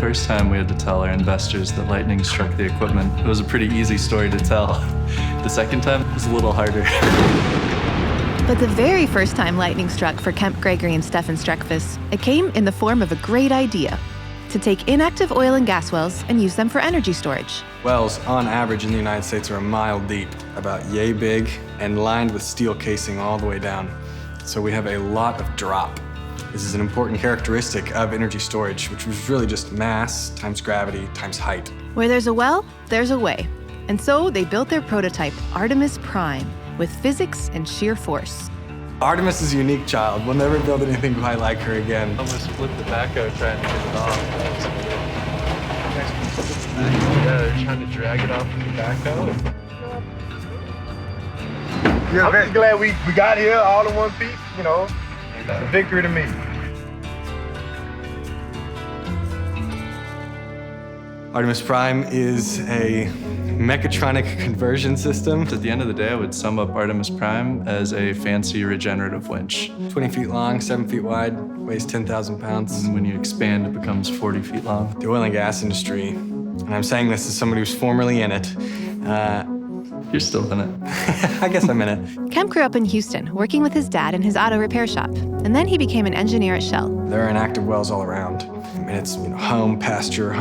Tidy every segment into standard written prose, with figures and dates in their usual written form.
first time we had to tell our investors that lightning struck the equipment, it was a pretty easy story to tell. The second time was a little harder. But the very first time lightning struck for Kemp Gregory and Stefan Streckfus, it came in the form of a great idea: to take inactive oil and gas wells and use them for energy storage. Wells, on average in the United States, are a mile deep, about yay big, and lined with steel casing all the way down. So we have a lot of drop. This is an important characteristic of energy storage, which was really just mass times gravity times height. Where there's a well, there's a way. And so they built their prototype, Artemis Prime, with physics and sheer force. Artemis is a unique child. We'll never build anything quite like her again. Almost flipped the backhoe trying to get it off. Yeah, they're trying to drag it off with the backhoe. Yeah, I'm just glad we got here all in one piece, you know. It's a victory to me. Artemis Prime is a mechatronic conversion system. At the end of the day, I would sum up Artemis Prime as a fancy regenerative winch. 20 feet long, 7 feet wide, weighs 10,000 pounds. And when you expand, it becomes 40 feet long. The oil and gas industry, and I'm saying this as somebody who's formerly in it. You're still in it. I guess I'm in it. Kemp grew up in Houston, working with his dad in his auto repair shop. And then he became an engineer at Shell. There are inactive wells all around. I mean, it's home, pasture,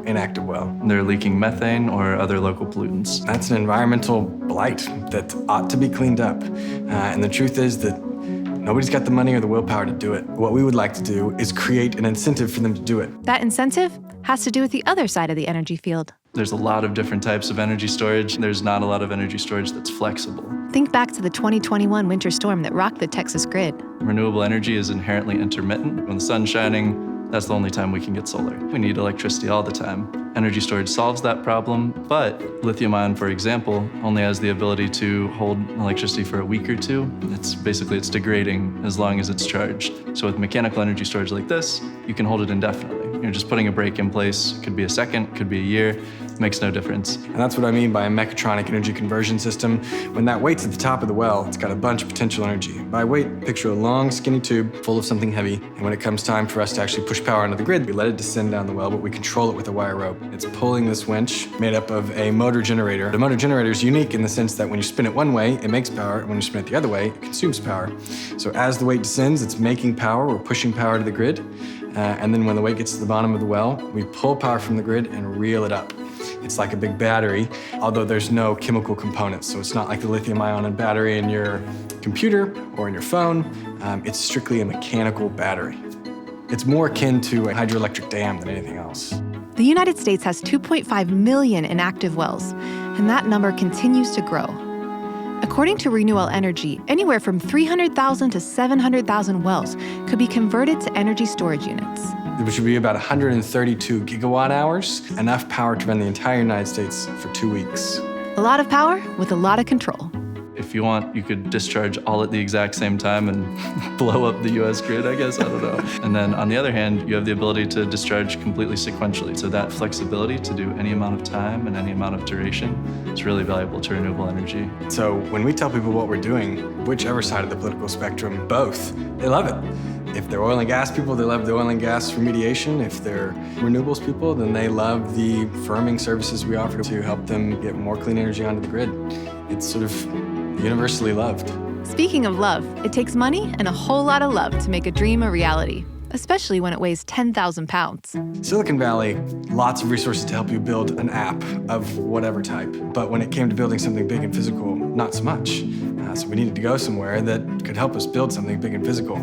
inactive well. They're leaking methane or other local pollutants. That's an environmental blight that ought to be cleaned up. And the truth is that nobody's got the money or the willpower to do it. What we would like to do is create an incentive for them to do it. That incentive has to do with the other side of the energy field. There's a lot of different types of energy storage. There's not a lot of energy storage that's flexible. Think back to the 2021 winter storm that rocked the Texas grid. Renewable energy is inherently intermittent. When the sun's shining, that's the only time we can get solar. We need electricity all the time. Energy storage solves that problem, but lithium-ion, for example, only has the ability to hold electricity for a week or two. It's degrading as long as it's charged. So with mechanical energy storage like this, you can hold it indefinitely. You're just putting a break in place. It could be a second, could be a year. It makes no difference. And that's what I mean by a mechatronic energy conversion system. When that weight's at the top of the well, it's got a bunch of potential energy. By weight, picture a long, skinny tube full of something heavy. And when it comes time for us to actually push power onto the grid, we let it descend down the well, but we control it with a wire rope. It's pulling this winch made up of a motor generator. The motor generator is unique in the sense that when you spin it one way, it makes power, and when you spin it the other way, it consumes power. So as the weight descends, it's making power, we're pushing power to the grid. And then when the weight gets to the bottom of the well, we pull power from the grid and reel it up. It's like a big battery, although there's no chemical components. So it's not like the lithium-ion battery in your computer or in your phone. It's strictly a mechanical battery. It's more akin to a hydroelectric dam than anything else. The United States has 2.5 million inactive wells, and that number continues to grow. According to Renewell Energy, anywhere from 300,000 to 700,000 wells could be converted to energy storage units. Which would be about 132 gigawatt hours, enough power to run the entire United States for 2 weeks. A lot of power with a lot of control. If you want, you could discharge all at the exact same time and blow up the US grid, I guess, I don't know. And then on the other hand, you have the ability to discharge completely sequentially. So that flexibility to do any amount of time and any amount of duration is really valuable to renewable energy. So when we tell people what we're doing, whichever side of the political spectrum, both, they love it. If they're oil and gas people, they love the oil and gas remediation. If they're renewables people, then they love the firming services we offer to help them get more clean energy onto the grid. It's sort of universally loved. Speaking of love, it takes money and a whole lot of love to make a dream a reality, especially when it weighs 10,000 pounds. Silicon Valley, lots of resources to help you build an app of whatever type. But when it came to building something big and physical, not so much. So we needed to go somewhere that could help us build something big and physical.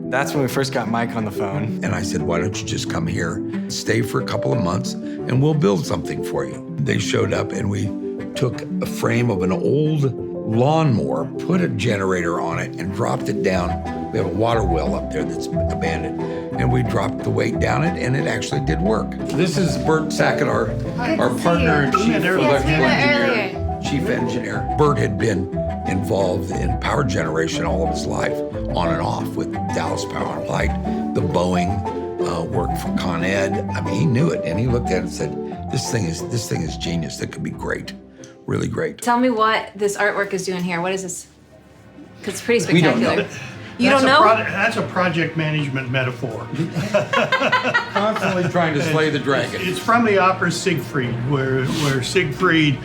That's when we first got Mike on the phone. And I said, why don't you just come here, stay for a couple of months, and we'll build something for you. They showed up and we took a frame of an old lawnmower, put a generator on it, and dropped it down. We have a water well up there that's abandoned. And we dropped the weight down it, and it actually did work. This is Bert Sackett, our partner and chief electrical engineer. Chief engineer. Bert had been involved in power generation all of his life, on and off with Dallas Power and Light, the Boeing work for Con Ed. I mean, he knew it, and he looked at it and said, this thing is genius. That could be great. Really great. Tell me what this artwork is doing here. What is this? Because it's pretty spectacular. We don't know. You don't know? That's a project management metaphor. Constantly trying to slay the dragon. It's from the opera Siegfried, where Siegfried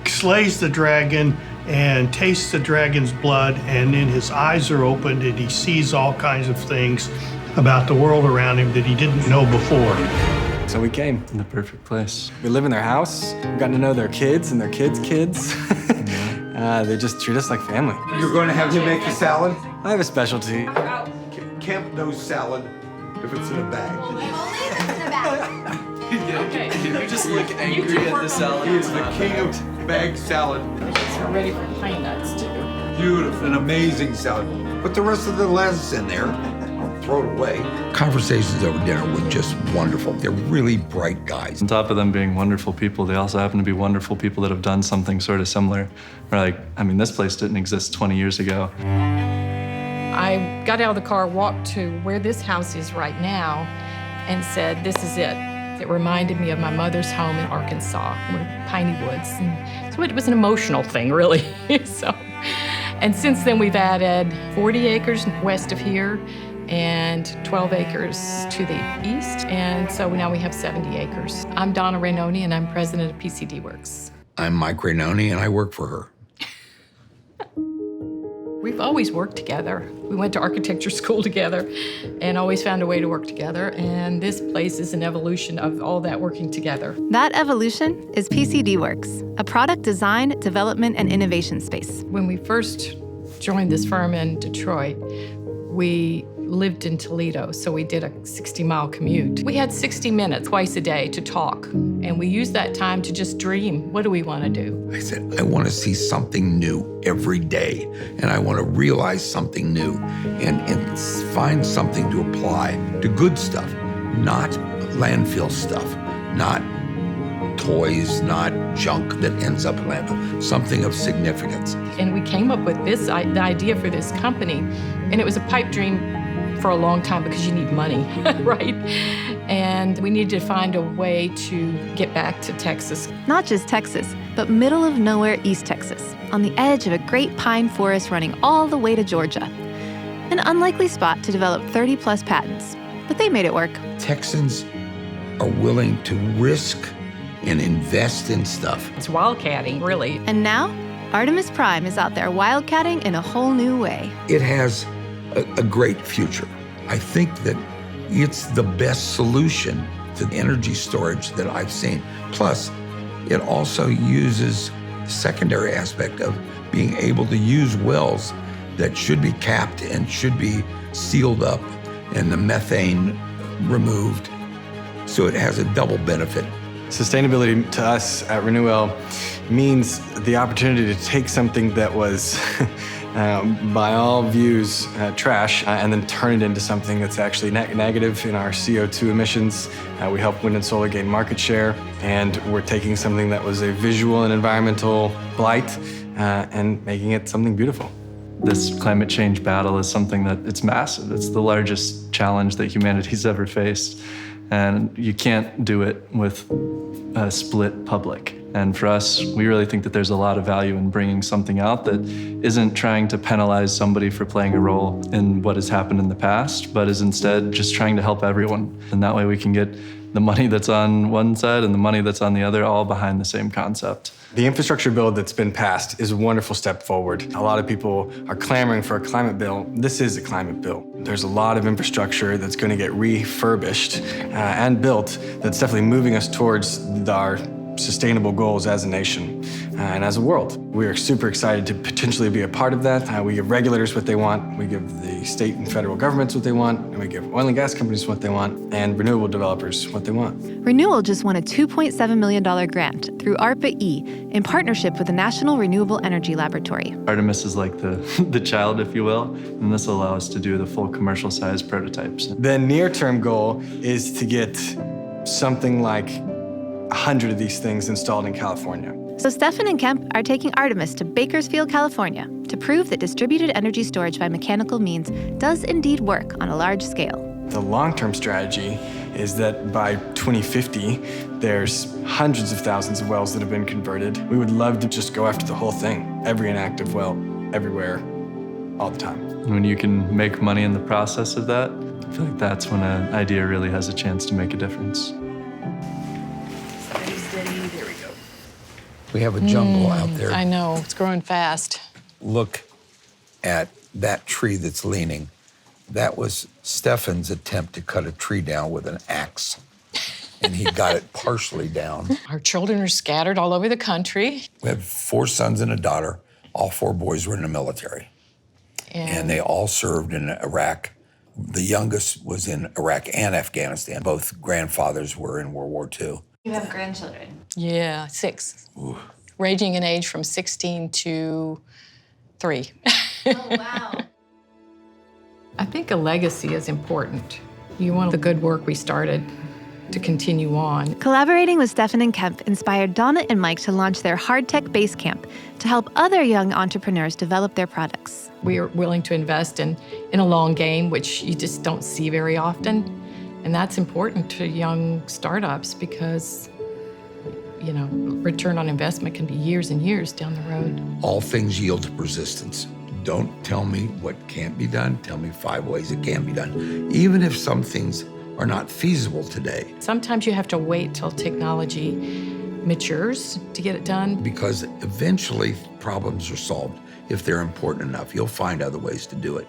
slays the dragon and tastes the dragon's blood, and then his eyes are opened and he sees all kinds of things about the world around him that he didn't know before. So we came. In the perfect place. We live in their house. We've gotten to know their kids and their kids' kids. They just treat us like family. You're going to have to make the salad? I have a specialty. Camp no salad if it's in a bag. You just look angry at the salad. He is the king of bag salad. We're ready for pine nuts too. Beautiful, an amazing salad. Put the rest of the lettuce in there. Throw it away. Conversations over dinner were just wonderful. They're really bright guys. On top of them being wonderful people, they also happen to be wonderful people that have done something sort of similar. This place didn't exist 20 years ago. I got out of the car, walked to where this house is right now, and said, this is it. It reminded me of my mother's home in Arkansas, with piney woods. And so it was an emotional thing, really. And since then, we've added 40 acres west of here and 12 acres to the east. And so now we have 70 acres. I'm Donna Rainoni, and I'm president of PCDworks. I'm Mike Rainoni, and I work for her. We've always worked together. We went to architecture school together and always found a way to work together. And this place is an evolution of all that working together. That evolution is PCDworks, a product design, development, and innovation space. When we first joined this firm in Detroit, we lived in Toledo, so we did a 60-mile commute. We had 60 minutes twice a day to talk, and we used that time to just dream. What do we want to do? I said, I want to see something new every day, and I want to realize something new and find something to apply to good stuff, not landfill stuff, not toys, not junk that ends up in landfill, something of significance. And we came up with the idea for this company, and it was a pipe dream for a long time because you need money, right? And we needed to find a way to get back to Texas. Not just Texas, but middle of nowhere East Texas, on the edge of a great pine forest running all the way to Georgia. An unlikely spot to develop 30-plus patents, but they made it work. Texans are willing to risk and invest in stuff. It's wildcatting, really. And now, Artemis Prime is out there wildcatting in a whole new way. It has a great future. I think that it's the best solution to energy storage that I've seen. Plus, it also uses the secondary aspect of being able to use wells that should be capped and should be sealed up and the methane removed. So it has a double benefit. Sustainability to us at Renewell means the opportunity to take something that was, by all views, trash, and then turn it into something that's actually negative in our CO2 emissions. We help wind and solar gain market share, and we're taking something that was a visual and environmental blight and making it something beautiful. This climate change battle is something that it's massive. It's the largest challenge that humanity's ever faced. And you can't do it with a split public. And for us, we really think that there's a lot of value in bringing something out that isn't trying to penalize somebody for playing a role in what has happened in the past, but is instead just trying to help everyone. And that way we can get the money that's on one side and the money that's on the other all behind the same concept. The infrastructure bill that's been passed is a wonderful step forward. A lot of people are clamoring for a climate bill. This is a climate bill. There's a lot of infrastructure that's going to get refurbished and built that's definitely moving us towards our sustainable goals as a nation and as a world. We are super excited to potentially be a part of that. We give regulators what they want, we give the state and federal governments what they want, and we give oil and gas companies what they want, and renewable developers what they want. Renewell just won a $2.7 million grant through ARPA-E in partnership with the National Renewable Energy Laboratory. Artemis is like the child, if you will, and this will allow us to do the full commercial-sized prototypes. The near-term goal is to get something like 100 of these things installed in California. So Stefan and Kemp are taking Artemis to Bakersfield, California, to prove that distributed energy storage by mechanical means does indeed work on a large scale. The long-term strategy is that by 2050, there's hundreds of thousands of wells that have been converted. We would love to just go after the whole thing, every inactive well, everywhere, all the time. When you can make money in the process of that, I feel like that's when an idea really has a chance to make a difference. Steady, there we go. We have a jungle out there. I know, it's growing fast. Look at that tree that's leaning. That was Stefan's attempt to cut a tree down with an axe. And he got it partially down. Our children are scattered all over the country. We have 4 sons and a daughter. All 4 boys were in the military. And they all served in Iraq. The youngest was in Iraq and Afghanistan. Both grandfathers were in World War II. You have grandchildren? Yeah, 6. Ooh. Ranging in age from 16 to 3. Oh, wow. I think a legacy is important. You want the good work we started to continue on. Collaborating with Stefan and Kemp inspired Donna and Mike to launch their Hard Tech Base Camp to help other young entrepreneurs develop their products. We are willing to invest in a long game, which you just don't see very often. And that's important to young startups because, you know, return on investment can be years and years down the road. All things yield to persistence. Don't tell me what can't be done. Tell me 5 ways it can be done. Even if some things are not feasible today. Sometimes you have to wait till technology matures to get it done. Because eventually problems are solved. If they're important enough, you'll find other ways to do it.